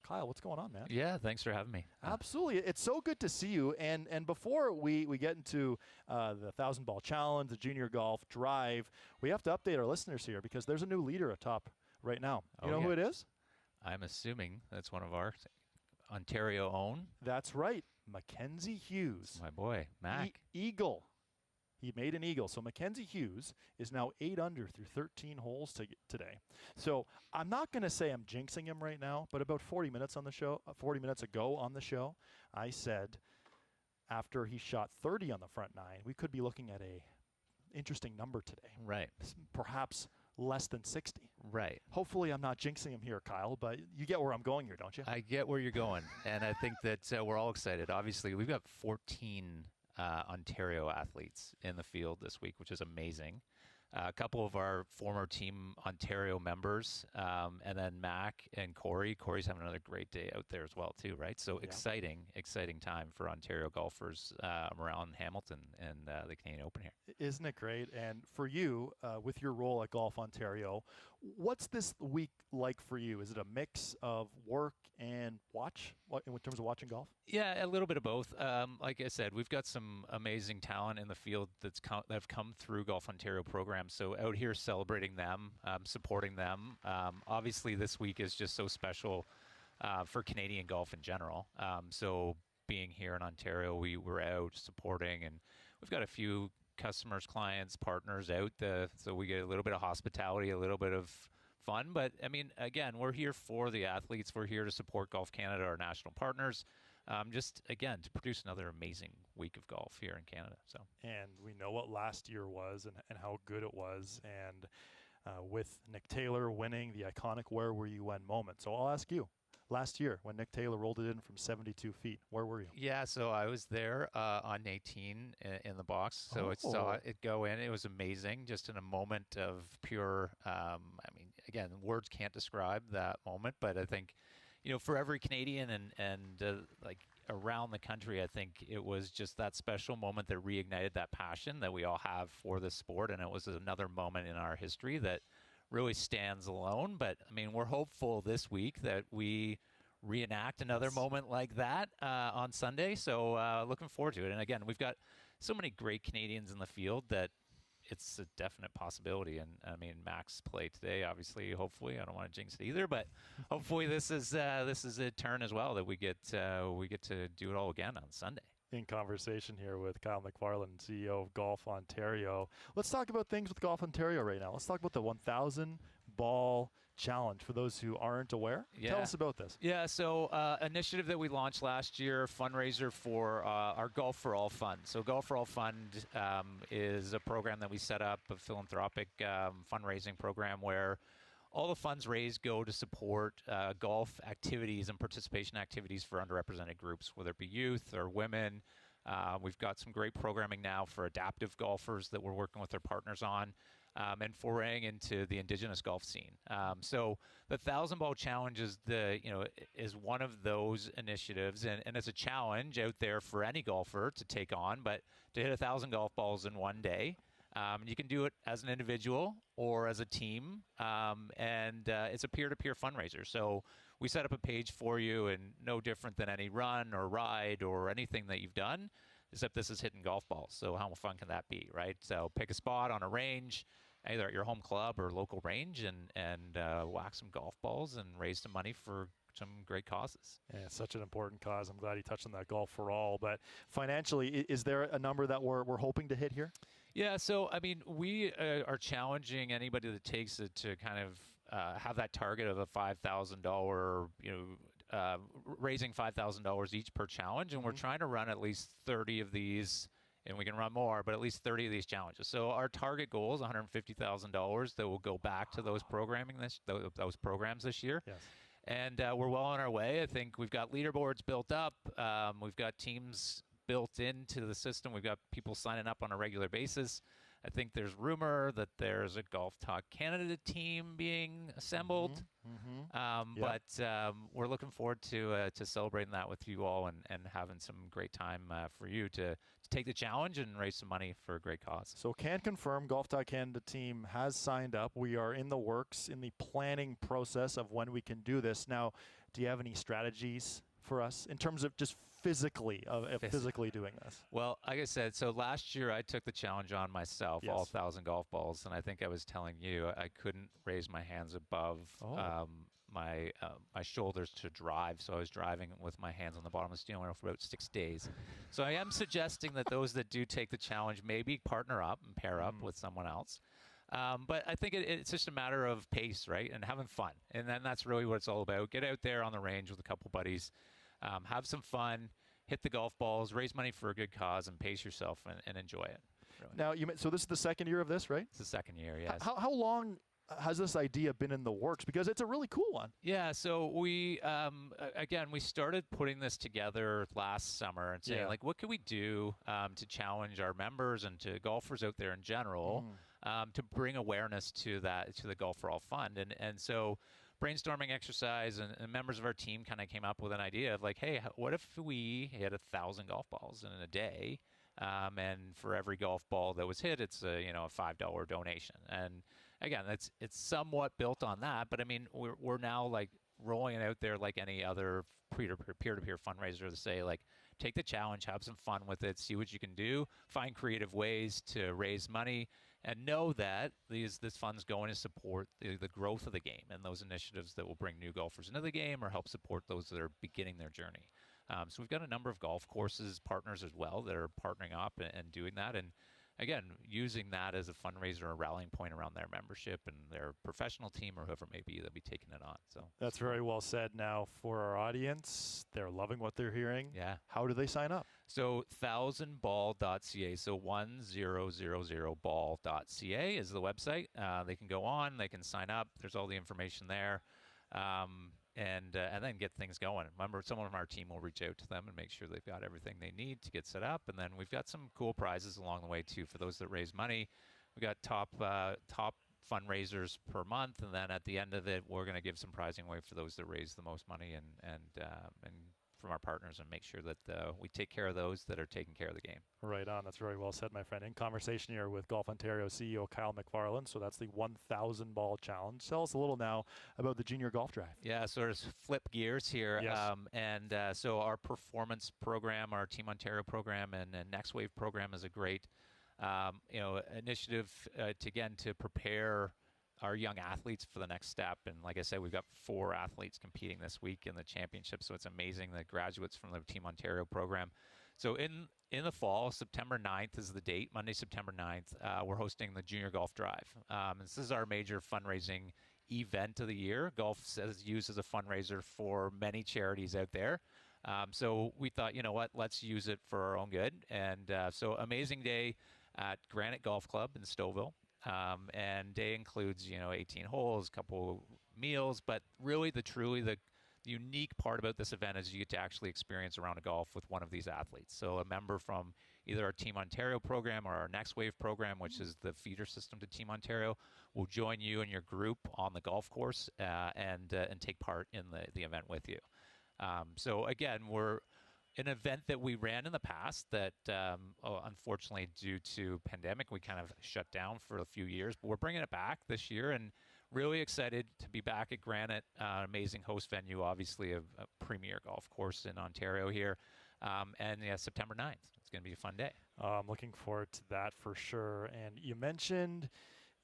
Kyle, what's going on, man? Yeah, thanks for having me. Absolutely. It's so good to see you. And before we get into the 1,000 Ball Challenge, the Junior Golf Drive, we have to update our listeners here because there's a new leader atop right now. You know who it is? I'm assuming that's one of our Ontario own. That's right. Mackenzie Hughes. My boy, Mac. Eagle. He made an eagle. So Mackenzie Hughes is now 8 under through 13 holes today. So I'm not going to say I'm jinxing him right now, but about 40 minutes ago on the show, I said after he shot 30 on the front nine, we could be looking at a interesting number today. Right. Perhaps less than 60. Right. Hopefully I'm not jinxing him here, Kyle, but you get where I'm going here, don't you? I get where you're going, and I think that we're all excited. Obviously, we've got 14 Ontario athletes in the field this week, which is amazing. A couple of our former Team Ontario members, and then Mac and Corey. Corey's having another great day out there as well, too, right? So exciting time for Ontario golfers around Hamilton and the Canadian Open here. Isn't it great? And for you, with your role at Golf Ontario, what's this week like for you? Is it a mix of work and watch in terms of watching golf? Yeah, a little bit of both. Like I said, we've got some amazing talent in the field that have come through Golf Ontario programs. So out here celebrating them, supporting them. Obviously, this week is just so special for Canadian golf in general. So being here in Ontario, we were out supporting, and we've got a few customers, clients, partners out there. So we get a little bit of hospitality, a little bit of fun. But, I mean, again, we're here for the athletes. We're here to support Golf Canada, our national partners. Just, again, to produce another amazing week of golf here in Canada. So, and we know what last year was and how good it was. And with Nick Taylor winning the iconic Where Were You When moment. So I'll ask you, last year when Nick Taylor rolled it in from 72 feet, where were you? Yeah, so I was there on 18 in the box. So I saw it go in. It was amazing, just in a moment of pure, I mean, again, words can't describe that moment. But I think, for every Canadian and like around the country, I think it was just that special moment that reignited that passion that we all have for the sport. And it was another moment in our history that really stands alone. But, I mean, we're hopeful this week that we reenact another moment like that on Sunday. So looking forward to it. And, again, we've got so many great Canadians in the field that it's a definite possibility. And I mean, Mac's play today, obviously, hopefully, I don't want to jinx it either, but hopefully this is a turn as well that we get to do it all again on Sunday. In conversation here with Kyle McFarlane, CEO of Golf Ontario. Let's talk about things with Golf Ontario right now. Let's talk about the 1,000 Ball Challenge for those who aren't aware. Yeah. Tell us about this. Yeah, so initiative that we launched last year, fundraiser for our Golf for All Fund. So Golf for All Fund is a program that we set up, a philanthropic fundraising program where all the funds raised go to support golf activities and participation activities for underrepresented groups, whether it be youth or women. We've got some great programming now for adaptive golfers that we're working with our partners on, and foraying into the Indigenous golf scene. So the 1,000 Ball Challenge is one of those initiatives, and it's a challenge out there for any golfer to take on, but to hit 1,000 golf balls in one day. You can do it as an individual or as a team, and it's a peer-to-peer fundraiser. So we set up a page for you, and no different than any run or ride or anything that you've done, except this is hitting golf balls. So how fun can that be, right? So pick a spot on a range, either at your home club or local range, and whack some golf balls and raise some money for some great causes. Yeah, it's such an important cause. I'm glad you touched on that, Golf for All. But financially, is there a number that we're hoping to hit here? Yeah, so, I mean, we are challenging anybody that takes it to kind of have that target of a $5,000, raising $5,000 each per challenge. And we're trying to run at least 30 of these, and we can run more, but at least 30 of these challenges. So our target goal is $150,000 that will go back to those those programs this year. Yes. And we're well on our way. I think we've got leaderboards built up. We've got teams built into the system. We've got people signing up on a regular basis. I think there's rumor that there's a Golf Talk Canada team being assembled. But we're looking forward to celebrating that with you all and having some great time for you to take the challenge and raise some money for a great cause. So can confirm Golf Talk Canada team has signed up. We are in the works, in the planning process of when we can do this. Now, Do you have any strategies for us in terms of just physically doing this? Well, like I said, so last year I took the challenge on myself, Yes. all 1,000 golf balls, and I think I was telling you I couldn't raise my hands above my shoulders to drive, so I was driving with my hands on the bottom of the steering wheel for about 6 days. So I am suggesting that those that do take the challenge maybe partner up and pair up with someone else. But I think it's just a matter of pace, right, and having fun. And then that's really what it's all about. Get out there on the range with a couple buddies, have some fun, hit the golf balls, raise money for a good cause, and pace yourself and enjoy it. Really. Now, so this is the second year of this, right? It's the second year, yes. How long has this idea been in the works? Because it's a really cool one. Yeah, so we, again, we started putting this together last summer and saying, like, what can we do to challenge our members and to golfers out there in general to bring awareness to the Golf for All Fund. And so brainstorming exercise and members of our team kind of came up with an idea of like, hey, what if we hit 1,000 golf balls in a day? And for every golf ball that was hit, it's a $5 donation. And again, it's somewhat built on that, but I mean, we're now like rolling it out there like any other peer-to-peer fundraiser to say like, take the challenge, have some fun with it, see what you can do, find creative ways to raise money, and know that this fund's going to support the growth of the game and those initiatives that will bring new golfers into the game or help support those that are beginning their journey. So we've got a number of golf courses partners as well that are partnering up and doing that. And again, using that as a fundraiser or rallying point around their membership and their professional team or whoever it may be that'll be taking it on. So that's very well said. Now, for our audience, they're loving what they're hearing. Yeah. How do they sign up? So 1000ball.ca. So 1000ball.ca is the website. They can go on. They can sign up. There's all the information there. And then get things going. Remember, someone from our team will reach out to them and make sure they've got everything they need to get set up. And then we've got some cool prizes along the way too for those that raise money. We got top fundraisers per month, and then at the end of it, we're going to give some prizing away for those that raise the most money and from our partners and make sure that we take care of those that are taking care of the game. Right on. That's very well said, my friend. In conversation here with Golf Ontario CEO Kyle McFarlane. So that's the 1,000 ball challenge. Tell us a little now about the junior golf drive. Yeah, sort of flip gears here. Yes. So our performance program, our Team Ontario program, and Next Wave program is a great initiative to prepare our young athletes for the next step. And like I said, we've got 4 athletes competing this week in the championship, so it's amazing, the graduates from the Team Ontario program. So in the fall, September 9th is the date, Monday, September 9th, we're hosting the Junior Golf Drive. This is our major fundraising event of the year. Golf is used as a fundraiser for many charities out there. So we thought, you know what, let's use it for our own good. And so amazing day at Granite Golf Club in Stouffville. And day includes, 18 holes, a couple meals, but really the unique part about this event is you get to actually experience a round of golf with one of these athletes. So a member from either our Team Ontario program or our Next Wave program, which is the feeder system to Team Ontario, will join you and your group on the golf course and take part in the event with you. So again, we're an event that we ran in the past that unfortunately due to pandemic we kind of shut down for a few years, but we're bringing it back this year and really excited to be back at Granite, amazing host venue, obviously a premier golf course in Ontario here, and September 9th. It's going to be a fun day. I'm looking forward to that for sure. And you mentioned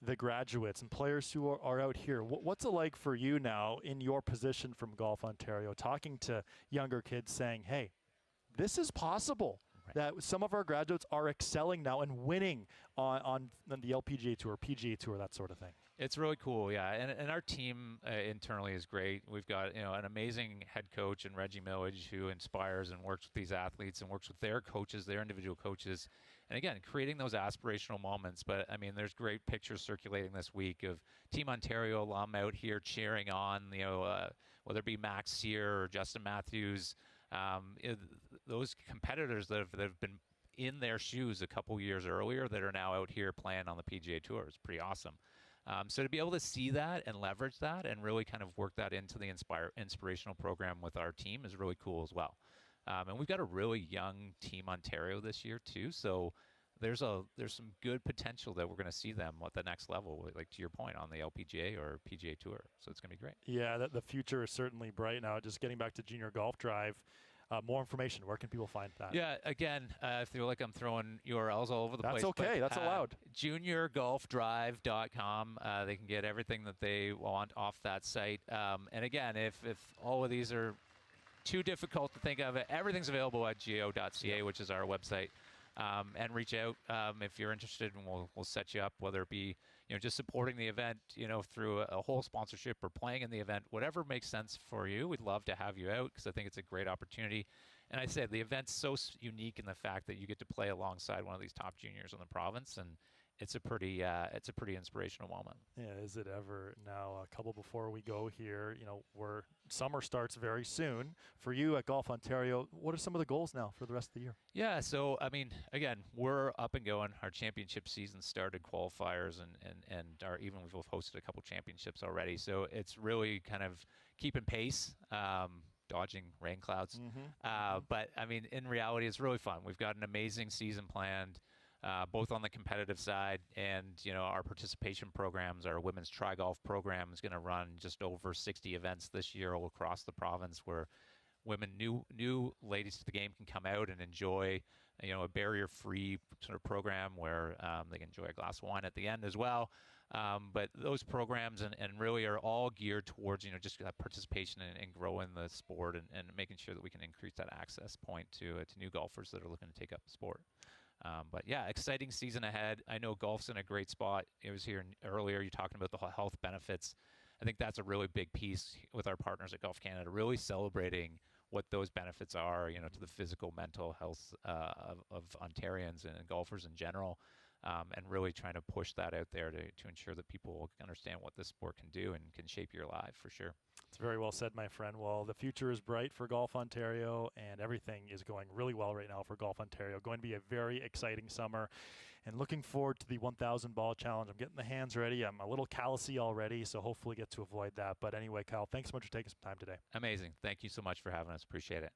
the graduates and players who are out here. What's it like for you now in your position from Golf Ontario, talking to younger kids saying, hey, this is possible, that some of our graduates are excelling now and winning on the LPGA Tour, PGA Tour, that sort of thing. It's really cool, yeah. And our team internally is great. We've got an amazing head coach in Reggie Millage who inspires and works with these athletes and works with their coaches, their individual coaches. And again, creating those aspirational moments. But I mean, there's great pictures circulating this week of Team Ontario alum out here cheering on, whether it be Max Sear or Justin Matthews. Those competitors that have been in their shoes a couple years earlier that are now out here playing on the PGA Tour is pretty awesome. So to be able to see that and leverage that and really kind of work that into the inspirational program with our team is really cool as well. And we've got a really young Team Ontario this year too. So there's some good potential that we're going to see them at the next level, like to your point, on the LPGA or PGA Tour. So it's going to be great. Yeah, the future is certainly bright now. Just getting back to Junior Golf Drive, more information. Where can people find that? Yeah, again, I feel like I'm throwing URLs all over the place. That's okay. That's allowed. JuniorGolfDrive.com. They can get everything that they want off that site. And again, if all of these are too difficult to think of, everything's available at go.ca, which is our website. And reach out if you're interested, and we'll set you up, whether it be just supporting the event through a whole sponsorship or playing in the event, whatever makes sense for you. We'd love to have you out because I think it's a great opportunity. And I said the event's so unique in the fact that you get to play alongside one of these top juniors in the province, and it's a pretty inspirational moment. Yeah, is it ever? Now, a couple before we go here, where summer starts very soon for you at Golf Ontario. What are some of the goals now for the rest of the year? Yeah, so I mean, again, we're up and going. Our championship season started, qualifiers, and even we've hosted a couple championships already. So it's really kind of keeping pace. Dodging rain clouds. But I mean, in reality, it's really fun. We've got an amazing season planned. Both on the competitive side and, our participation programs. Our women's tri-golf program is going to run just over 60 events this year all across the province, where women, new ladies to the game, can come out and enjoy, a barrier-free sort of program where they can enjoy a glass of wine at the end as well. But those programs and really are all geared towards, just that participation and growing the sport and making sure that we can increase that access point to new golfers that are looking to take up the sport. But yeah, exciting season ahead. I know golf's in a great spot. It was here earlier, you're talking about the health benefits. I think that's a really big piece with our partners at Golf Canada, really celebrating what those benefits are, to the physical, mental health of Ontarians and golfers in general, and really trying to push that out there to ensure that people understand what this sport can do and can shape your life for sure. It's very well said, my friend. Well, the future is bright for Golf Ontario, and everything is going really well right now for Golf Ontario. Going to be a very exciting summer, and looking forward to the 1,000 ball challenge. I'm getting the hands ready. I'm a little callousy already, so hopefully get to avoid that. But anyway, Kyle, thanks so much for taking some time today. Amazing. Thank you so much for having us. Appreciate it.